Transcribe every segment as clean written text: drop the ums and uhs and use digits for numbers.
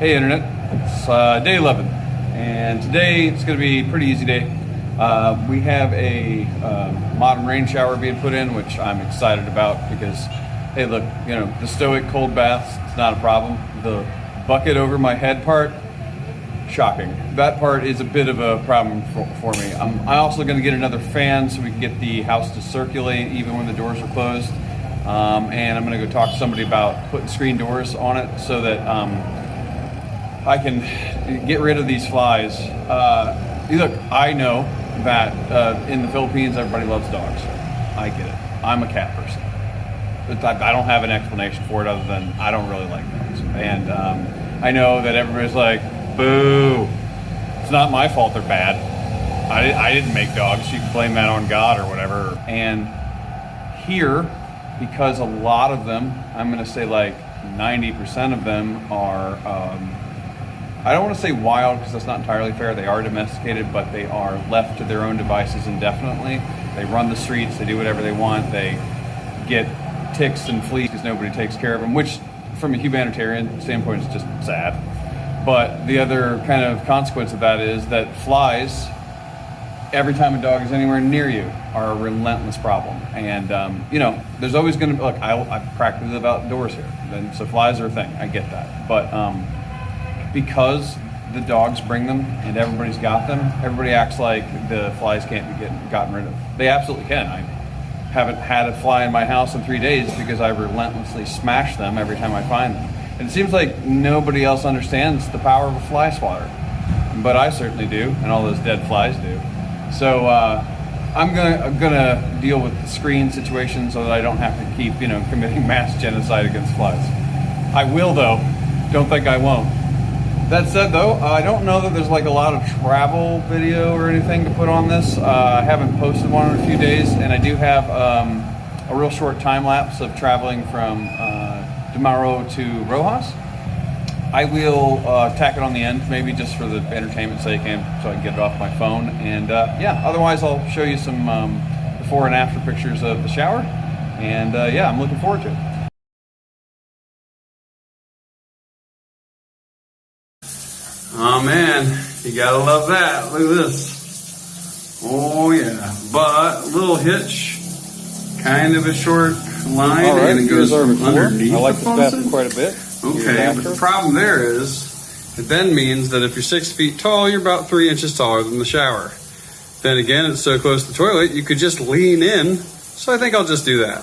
Hey Internet, it's day 11, and today it's going to be a pretty easy day. We have a modern rain shower being put in, which I'm excited about because, hey look, you know, the stoic cold baths, it's not a problem. The bucket over my head part, shocking. That part is a bit of a problem for me. I'm also going to get another fan so we can get the house to circulate even when the doors are closed. And I'm going to go talk to somebody about putting screen doors on it so that I can get rid of these flies. Look, I know that in the Philippines everybody loves dogs. I get it. I'm a cat person. But I don't have an explanation for it other than I don't really like dogs. And I know that everybody's like, boo. It's not my fault they're bad. I didn't make dogs. You can blame that on God or whatever. And here, because a lot of them, I'm going to say like 90% of them are, I don't want to say wild because that's not entirely fair. They are domesticated, but they are left to their own devices indefinitely. They run the streets, they do whatever they want, they get ticks and fleas because nobody takes care of them, which from a humanitarian standpoint is just sad. But the other kind of consequence of that is that flies, every time a dog is anywhere near you, are a relentless problem. And, you know, there's always going to be, look, I practically live outdoors here, and so flies are a thing, I get that. But because the dogs bring them and everybody's got them, everybody acts like the flies can't be gotten rid of. They absolutely can. I haven't had a fly in my house in 3 days because I relentlessly smash them every time I find them. And it seems like nobody else understands the power of a fly swatter, but I certainly do, and all those dead flies do. So I'm gonna deal with the screen situation so that I don't have to keep, you know, committing mass genocide against flies. I will though. Don't think I won't. That said though, I don't know that there's like a lot of travel video or anything to put on this. I haven't posted one in a few days, and I do have a real short time lapse of traveling from Dumarao to Roxas. I will tack it on the end, maybe just for the entertainment's sake and so I can get it off my phone. And yeah, otherwise I'll show you some before and after pictures of the shower. And yeah, I'm looking forward to it. Oh man, you gotta love that. Look at this. Oh yeah, but little hitch, kind of a short line. All right, and it goes underneath. I like the this bathroom quite a bit. Okay, but the problem there is, it then means that if you're 6 feet tall, you're about 3 inches taller than the shower. Then again, it's so close to the toilet, you could just lean in. So I think I'll just do that.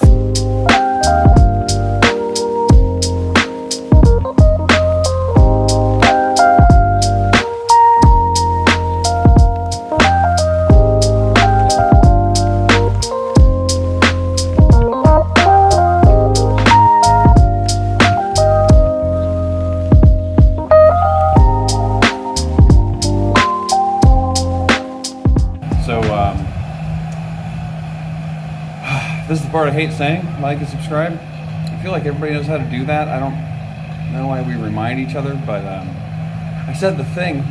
So this is the part I hate saying, like and subscribe. I feel like everybody knows how to do that. I don't know why we remind each other, but I said the thing